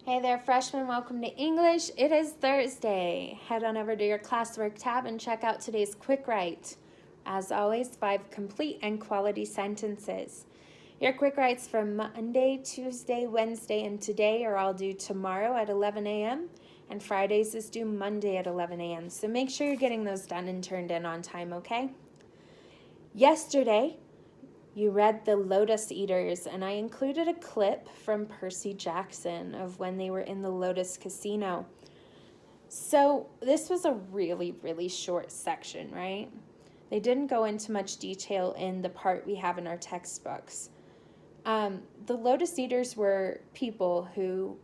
Hey there, freshmen. Welcome to English. It is Thursday. Head on over to your classwork tab and check out today's quick write. As always, 5 complete and quality sentences. Your quick writes for Monday, Tuesday, Wednesday, and today are all due tomorrow at 11 a.m. and Fridays is due Monday at 11 a.m. So make sure you're getting those done and turned in on time, okay? Yesterday, you read The Lotus Eaters, and I included a clip from Percy Jackson of when they were in the Lotus Casino. So this was a really, really short section, right? They didn't go into much detail in the part we have in our textbooks. The Lotus Eaters were people who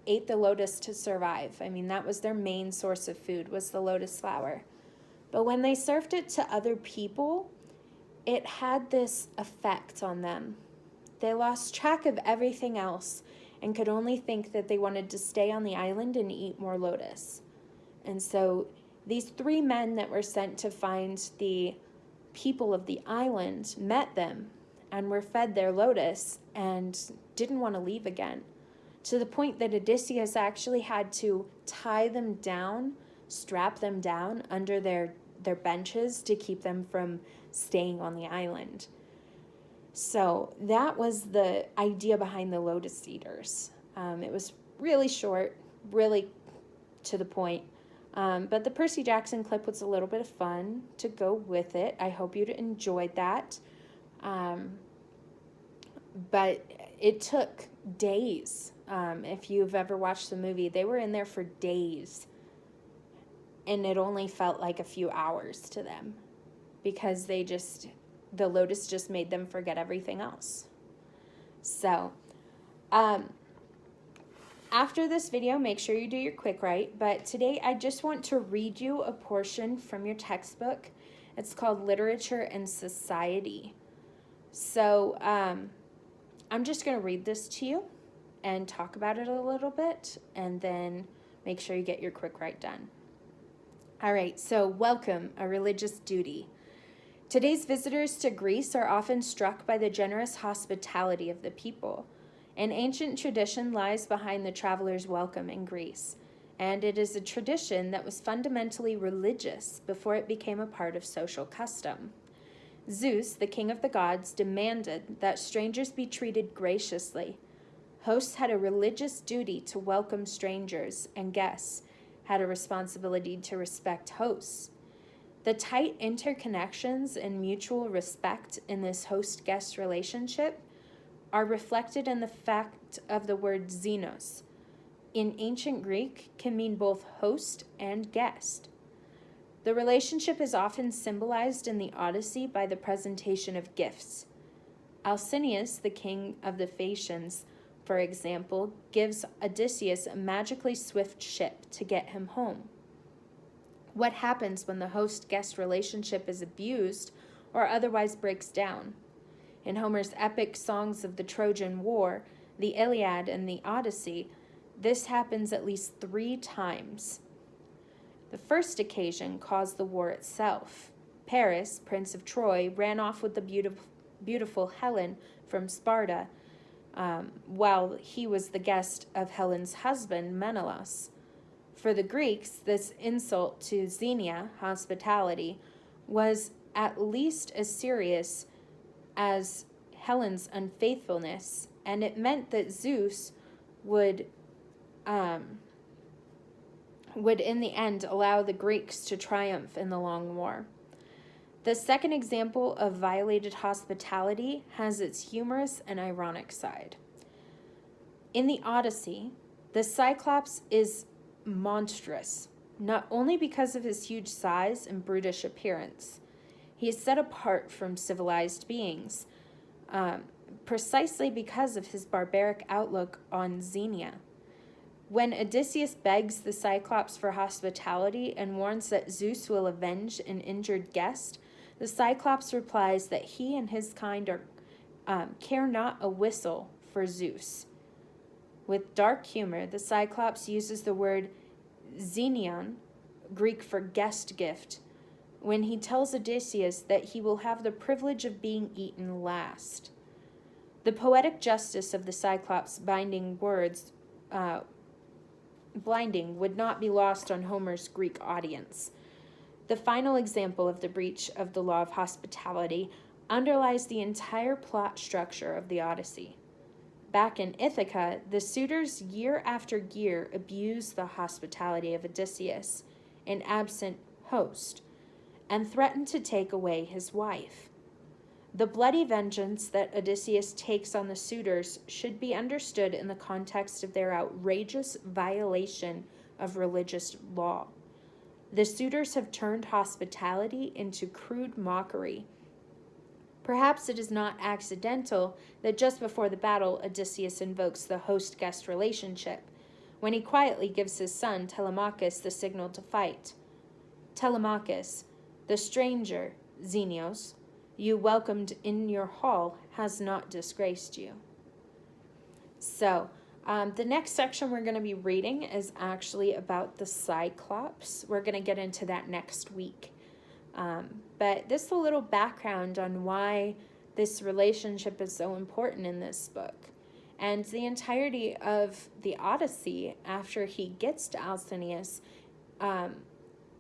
ate the lotus to survive. I mean, that was their main source of food, was the lotus flower. But when they served it to other people, it had this effect on them. They lost track of everything else and could only think that they wanted to stay on the island and eat more lotus. And so these 3 men that were sent to find the people of the island met them and were fed their lotus and didn't want to leave again, to the point that Odysseus actually had to tie them down, strap them down under their benches to keep them from staying on the island. So that was the idea behind the Lotus Eaters. It was really short, really to the point. But the Percy Jackson clip was a little bit of fun to go with it. I hope you enjoyed that. But it took days. If you've ever watched the movie, they were in there for days. And it only felt like a few hours to them because the lotus just made them forget everything else. So, after this video, make sure you do your quick write. But today, I just want to read you a portion from your textbook. It's called Literature and Society. So, I'm just going to read this to you and talk about it a little bit, and then make sure you get your quick write done. All right, so welcome, a religious duty. Today's visitors to Greece are often struck by the generous hospitality of the people. An ancient tradition lies behind the traveler's welcome in Greece, and it is a tradition that was fundamentally religious before it became a part of social custom. Zeus, the king of the gods, demanded that strangers be treated graciously. Hosts had a religious duty to welcome strangers, and guests had a responsibility to respect hosts. The tight interconnections and mutual respect in this host-guest relationship are reflected in the fact of the word xenos. In ancient Greek, can mean both host and guest. The relationship is often symbolized in the Odyssey by the presentation of gifts. Alcinous, the king of the Phaeacians, for example, gives Odysseus a magically swift ship to get him home. What happens when the host-guest relationship is abused or otherwise breaks down? In Homer's epic songs of the Trojan War, the Iliad and the Odyssey, this happens at least 3 times. The first occasion caused the war itself. Paris, Prince of Troy, ran off with the beautiful Helen from Sparta, while he was the guest of Helen's husband, Menelaus. For the Greeks, this insult to xenia, hospitality, was at least as serious as Helen's unfaithfulness, and it meant that Zeus would in the end allow the Greeks to triumph in the long war. The second example of violated hospitality has its humorous and ironic side. In the Odyssey, the Cyclops is monstrous, not only because of his huge size and brutish appearance. He is set apart from civilized beings, precisely because of his barbaric outlook on xenia. When Odysseus begs the Cyclops for hospitality and warns that Zeus will avenge an injured guest, the Cyclops replies that he and his kind care not a whistle for Zeus. With dark humor, the Cyclops uses the word xenion, Greek for guest gift, when he tells Odysseus that he will have the privilege of being eaten last. The poetic justice of the Cyclops' binding words blinding would not be lost on Homer's Greek audience. The final example of the breach of the law of hospitality underlies the entire plot structure of the Odyssey. Back in Ithaca, the suitors year after year abused the hospitality of Odysseus, an absent host, and threatened to take away his wife. The bloody vengeance that Odysseus takes on the suitors should be understood in the context of their outrageous violation of religious law. The suitors have turned hospitality into crude mockery. Perhaps it is not accidental that just before the battle, Odysseus invokes the host-guest relationship, when he quietly gives his son Telemachus the signal to fight. Telemachus, the stranger, Xenios, you welcomed in your hall, has not disgraced you. So, the next section we're going to be reading is actually about the Cyclops. We're going to get into that next week. But this is a little background on why this relationship is so important in this book. And the entirety of the Odyssey, after he gets to Alcinous,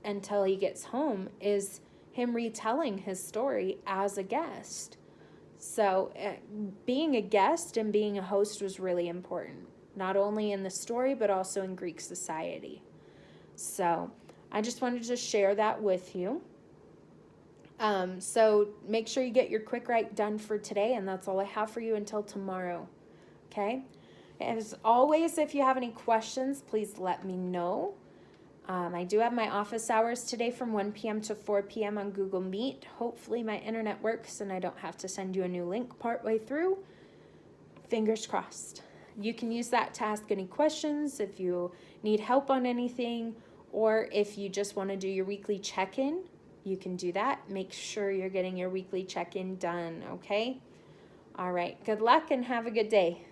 until he gets home, is him retelling his story as a guest. So being a guest and being a host was really important, not only in the story, but also in Greek society. So I just wanted to share that with you. So make sure you get your quick write done for today, and that's all I have for you until tomorrow. Okay? As always, if you have any questions, please let me know. I do have my office hours today from 1 p.m. to 4 p.m. on Google Meet. Hopefully my internet works and I don't have to send you a new link partway through. Fingers crossed. You can use that to ask any questions if you need help on anything, or if you just want to do your weekly check-in, you can do that. Make sure you're getting your weekly check-in done, okay? All right. Good luck and have a good day.